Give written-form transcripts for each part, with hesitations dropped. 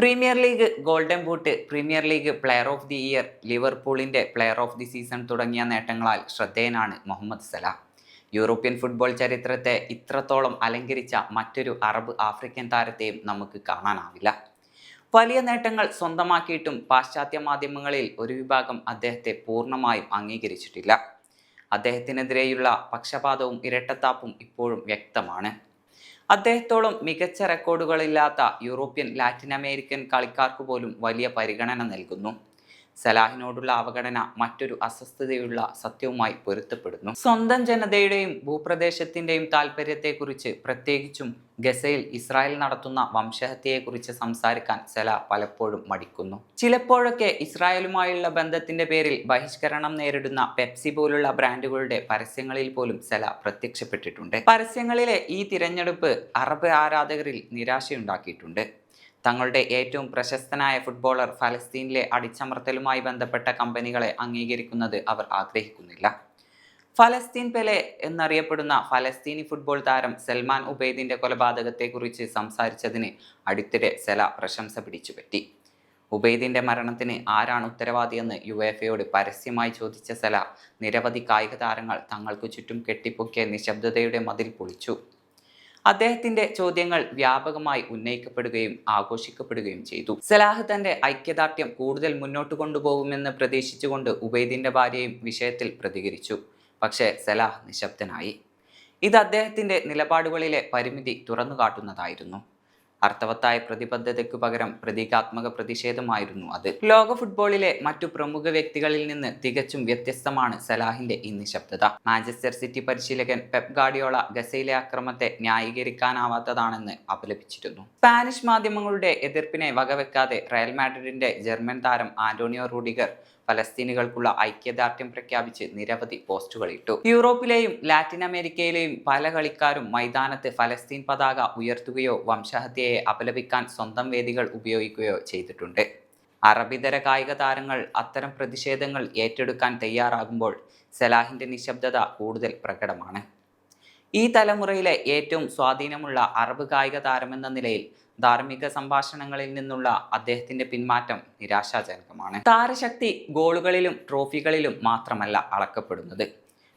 Premier league golden boot, premier league player of the year, ലിവർപൂളിന്റെ player of the season തുടങ്ങിയ നേട്ടങ്ങളാൽ ശ്രദ്ധേയനാണ് Mohamed Salah. European football ചരിത്രത്തെ ഇത്രത്തോളം അലങ്കരിച്ച മറ്റൊരു അറബ് ആഫ്രിക്കൻ താരത്തെയും നമുക്ക് കാണാനാവില്ല. വലിയ നേട്ടങ്ങൾ സ്വന്തമാക്കിയിട്ടും പാശ്ചാത്യ മാധ്യമങ്ങളിൽ ഒരു വിഭാഗം അദ്ദേഹത്തെ പൂർണ്ണമായും അംഗീകരിച്ചിട്ടില്ല. അദ്ദേഹത്തിനെതിരെയുള്ള പക്ഷപാതവും ഇരട്ടത്താപ്പും ഇപ്പോഴും വ്യക്തമാണ്. അദ്ദേഹത്തോളം മികച്ച റെക്കോർഡുകളില്ലാത്ത യൂറോപ്യൻ, ലാറ്റിൻ അമേരിക്കൻ കളിക്കാർക്ക് പോലും വലിയ പരിഗണന നൽകുന്നു. സലാഹിനോടുള്ള അവഗണന മറ്റൊരു അസ്വസ്ഥതയുള്ള സത്യവുമായി പൊരുത്തപ്പെടുന്നു. സ്വന്തം ജനതയുടെയും ഭൂപ്രദേശത്തിന്റെയും താല്പര്യത്തെക്കുറിച്ച്, പ്രത്യേകിച്ചും ഗസയിൽ ഇസ്രായേൽ നടത്തുന്ന വംശഹത്യയെക്കുറിച്ച് സംസാരിക്കാൻ സലാഹ് പലപ്പോഴും മടിക്കുന്നു. ചിലപ്പോഴൊക്കെ ഇസ്രായേലുമായുള്ള ബന്ധത്തിന്റെ പേരിൽ ബഹിഷ്കരണം നേരിടുന്ന പെപ്സി പോലുള്ള ബ്രാൻഡുകളുടെ പരസ്യങ്ങളിൽ പോലും സലാഹ് പ്രത്യക്ഷപ്പെട്ടിട്ടുണ്ട്. പരസ്യങ്ങളിലെ ഈ തിരഞ്ഞെടുപ്പ് അറബ് ആരാധകരിൽ നിരാശയുണ്ടാക്കിയിട്ടുണ്ട്. തങ്ങളുടെ ഏറ്റവും പ്രശസ്തനായ ഫുട്ബോളർ ഫലസ്തീനിലെ അടിച്ചമർത്തലുമായി ബന്ധപ്പെട്ട കമ്പനികളെ അംഗീകരിക്കുന്നത് അവർ ആഗ്രഹിക്കുന്നില്ല. ഫലസ്തീൻ പെലെ എന്നറിയപ്പെടുന്ന ഫലസ്തീനി ഫുട്ബോൾ താരം സൽമാൻ ഉബൈദിന്റെ കൊലപാതകത്തെക്കുറിച്ച് സംസാരിച്ചതിന് അടുത്തിടെ സലാഹ് പ്രശംസ പിടിച്ചുപറ്റി. ഉബൈദിന്റെ മരണത്തിന് ആരാണ് ഉത്തരവാദിയെന്ന് യുവേഫയോട് പരസ്യമായി ചോദിച്ച സലാഹ് നിരവധി കായിക താരങ്ങൾ തങ്ങൾക്ക് ചുറ്റും കെട്ടിപ്പൊക്കിയ നിശബ്ദതയുടെ മതിൽ പൊളിച്ചു. അദ്ദേഹത്തിന്റെ ചോദ്യങ്ങൾ വ്യാപകമായി ഉന്നയിക്കപ്പെടുകയും ആഘോഷിക്കപ്പെടുകയും ചെയ്തു. സലാഹ് തന്റെ ഐക്യദാർഢ്യം കൂടുതൽ മുന്നോട്ട് കൊണ്ടുപോകുമെന്ന് പ്രതീക്ഷിച്ചുകൊണ്ട് ഉബൈദിന്റെ ഭാര്യയും വിഷയത്തിൽ പ്രതികരിച്ചു. പക്ഷേ സലാഹ് നിശബ്ദനായി. ഇത് അദ്ദേഹത്തിന്റെ നിലപാടുകളിലെ പരിമിതി തുറന്നുകാട്ടുന്നതായിരുന്നു. അർത്ഥവത്തായ പ്രതിബദ്ധതയ്ക്കു പകരം പ്രതീകാത്മക പ്രതിഷേധമായിരുന്നു അത്. ലോക ഫുട്ബോളിലെ മറ്റു പ്രമുഖ വ്യക്തികളിൽ നിന്ന് തികച്ചും വ്യത്യസ്തമാണ് സലാഹിന്റെ ഈ നിശബ്ദത. മാഞ്ചസ്റ്റർ സിറ്റി പരിശീലകൻ പെപ് ഗാർഡിയോള ഗസയിലെ അക്രമത്തെ ന്യായീകരിക്കാനാവാത്തതാണെന്ന് അപലപിച്ചിരുന്നു. സ്പാനിഷ് മാധ്യമങ്ങളുടെ എതിർപ്പിനെ വകവെക്കാതെ റയൽ മാഡ്രിഡിന്റെ ജർമ്മൻ താരം ആന്റോണിയോ റൂഡിഗർ ഫലസ്തീനികൾക്കുള്ള ഐക്യദാർഢ്യം പ്രഖ്യാപിച്ച് നിരവധി പോസ്റ്റുകൾ ഇട്ടു. യൂറോപ്പിലെയും ലാറ്റിൻ അമേരിക്കയിലെയും പല കളിക്കാരും മൈതാനത്ത് ഫലസ്തീൻ പതാക ഉയർത്തുകയോ വംശഹത്യയെ അപലപിക്കാൻ സ്വന്തം വേദികൾ ഉപയോഗിക്കുകയോ ചെയ്തിട്ടുണ്ട്. അറബിതര കായിക താരങ്ങൾ അത്തരം പ്രതിഷേധങ്ങൾ ഏറ്റെടുക്കാൻ തയ്യാറാകുമ്പോൾ സലാഹിന്റെ നിശബ്ദത കൂടുതൽ പ്രകടമാണ്. ഈ തലമുറയിലെ ഏറ്റവും സ്വാധീനമുള്ള അറബ് കായിക താരമെന്ന നിലയിൽ ധാർമ്മിക സംഭാഷണങ്ങളിൽ നിന്നുള്ള അദ്ദേഹത്തിന്റെ പിന്മാറ്റം നിരാശാജനകമാണ്. താരശക്തി ഗോളുകളിലും ട്രോഫികളിലും മാത്രമല്ല അളക്കപ്പെടുന്നത്.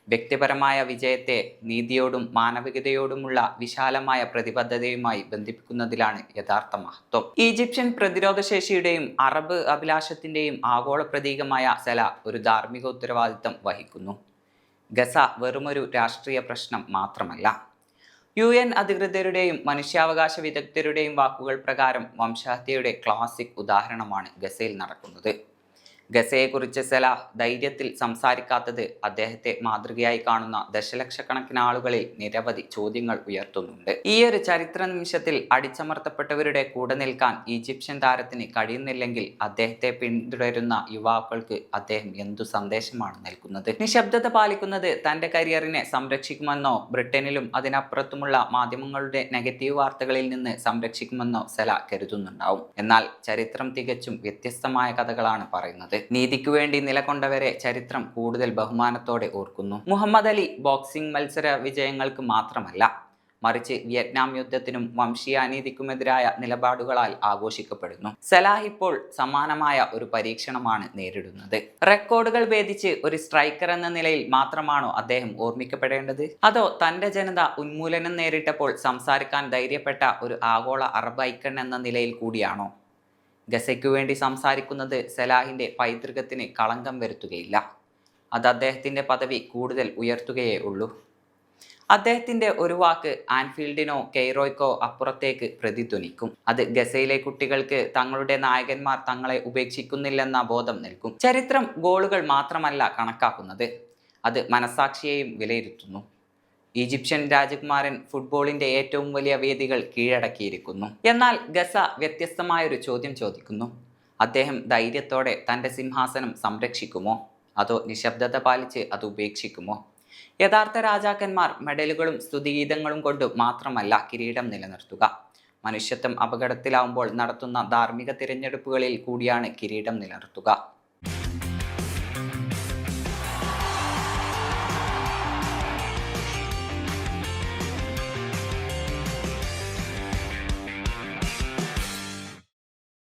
വ്യക്തിപരമായ വിജയത്തെ നീതിയോടും മാനവികതയോടുമുള്ള വിശാലമായ പ്രതിബദ്ധതയുമായി ബന്ധിപ്പിക്കുന്നതിലാണ് യഥാർത്ഥ മഹത്വം. ഈജിപ്ഷ്യൻ പ്രതിരോധശേഷിയുടെയും അറബ് അഭിലാഷത്തിന്റെയും ആഗോള പ്രതീകമായ സലാഹ് ഒരു ധാർമ്മിക ഉത്തരവാദിത്തം വഹിക്കുന്നു. ഗസ വെറുമൊരു രാഷ്ട്രീയ പ്രശ്നം മാത്രമല്ല. UN അധികൃതരുടെയും മനുഷ്യാവകാശ വിദഗ്ധരുടെയും വാക്കുകൾ പ്രകാരം വംശഹത്യയുടെ ക്ലാസിക് ഉദാഹരണമാണ് ഗസയിൽ നടക്കുന്നത്. ഗസയെക്കുറിച്ച് സലാഹ് ധൈര്യത്തിൽ സംസാരിക്കാത്തത് അദ്ദേഹത്തെ മാതൃകയായി കാണുന്ന ദശലക്ഷക്കണക്കിന് ആളുകളിൽ നിരവധി ചോദ്യങ്ങൾ ഉയർത്തുന്നുണ്ട്. ഈ ഒരു ചരിത്ര നിമിഷത്തിൽ അടിച്ചമർത്തപ്പെട്ടവരുടെ കൂടെ നിൽക്കാൻ ഈജിപ്ഷ്യൻ താരത്തിന് കഴിയുന്നില്ലെങ്കിൽ അദ്ദേഹത്തെ പിന്തുടരുന്ന യുവാക്കൾക്ക് അദ്ദേഹം എന്തു സന്ദേശമാണ് നൽകുന്നത്? നിശബ്ദത പാലിക്കുന്നത് തന്റെ കരിയറിനെ സംരക്ഷിക്കുമെന്നോ ബ്രിട്ടനിലും അതിനപ്പുറത്തുമുള്ള മാധ്യമങ്ങളുടെ നെഗറ്റീവ് വാർത്തകളിൽ നിന്ന് സംരക്ഷിക്കുമെന്നോ സലാഹ് കരുതുന്നുണ്ടാവും. എന്നാൽ ചരിത്രം തികച്ചും വ്യത്യസ്തമായ കഥകളാണ് പറയുന്നത്. നീതിക്കു വേണ്ടി നിലകൊണ്ടവരെ ചരിത്രം കൂടുതൽ ബഹുമാനത്തോടെ ഓർക്കുന്നു. മുഹമ്മദ് അലി ബോക്സിംഗ് മത്സര വിജയങ്ങൾക്ക് മാത്രമല്ല, മറിച്ച് വിയറ്റ്നാം യുദ്ധത്തിനും വംശീയ അനീതിക്കുമെതിരായ നിലപാടുകളാൽ ആഘോഷിക്കപ്പെടുന്നു. സലാഹ് ഇപ്പോൾ സമാനമായ ഒരു പരീക്ഷണമാണ് നേരിടുന്നത്. റെക്കോർഡുകൾ ഭേദിച്ച് ഒരു സ്ട്രൈക്കർ എന്ന നിലയിൽ മാത്രമാണോ അദ്ദേഹം ഓർമ്മിക്കപ്പെടേണ്ടത്? അതോ തന്റെ ജനത ഉന്മൂലനം നേരിട്ടപ്പോൾ സംസാരിക്കാൻ ധൈര്യപ്പെട്ട ഒരു ആഗോള അറബ് ഐക്കൺ എന്ന നിലയിൽ കൂടിയാണോ? ഗസയ്ക്കു വേണ്ടി സംസാരിക്കുന്നത് സലാഹിന്റെ പൈതൃകത്തിന് കളങ്കം വരുത്തുകയില്ല. അത് അദ്ദേഹത്തിന്റെ പദവി കൂടുതൽ ഉയർത്തുകയേ ഉള്ളൂ. അദ്ദേഹത്തിന്റെ ഒരു വാക്ക് ആൻഫീൽഡിനോ കെയ്റോയ്ക്കോ അപ്പുറത്തേക്ക് പ്രതിധ്വനിക്കും. അത് ഗസയിലെ കുട്ടികൾക്ക് തങ്ങളുടെ നായകന്മാർ തങ്ങളെ ഉപേക്ഷിക്കുന്നില്ലെന്ന ബോധം നൽകും. ചരിത്രം ഗോളുകൾ മാത്രമല്ല കണക്കാക്കുന്നത്, അത് മനസാക്ഷിയെയും വിലയിരുത്തുന്നു. ഈജിപ്ഷ്യൻ രാജകുമാരൻ ഫുട്ബോളിന്റെ ഏറ്റവും വലിയ വേദികൾ കീഴടക്കിയിരിക്കുന്നു. എന്നാൽ ഗസ വ്യത്യസ്തമായൊരു ചോദ്യം ചോദിക്കുന്നു. അദ്ദേഹം ധൈര്യത്തോടെ തൻ്റെ സിംഹാസനം സംരക്ഷിക്കുമോ, അതോ നിശബ്ദത പാലിച്ച് അത് ഉപേക്ഷിക്കുമോ? യഥാർത്ഥ രാജാക്കന്മാർ മെഡലുകളും സ്തുതിഗീതങ്ങളും കൊണ്ട് മാത്രമല്ല കിരീടം നിലനിർത്തുക. മനുഷ്യത്വം അപകടത്തിലാവുമ്പോൾ നടത്തുന്ന ധാർമ്മിക തിരഞ്ഞെടുപ്പുകളിൽ കൂടിയാണ് കിരീടം നിലനിർത്തുക.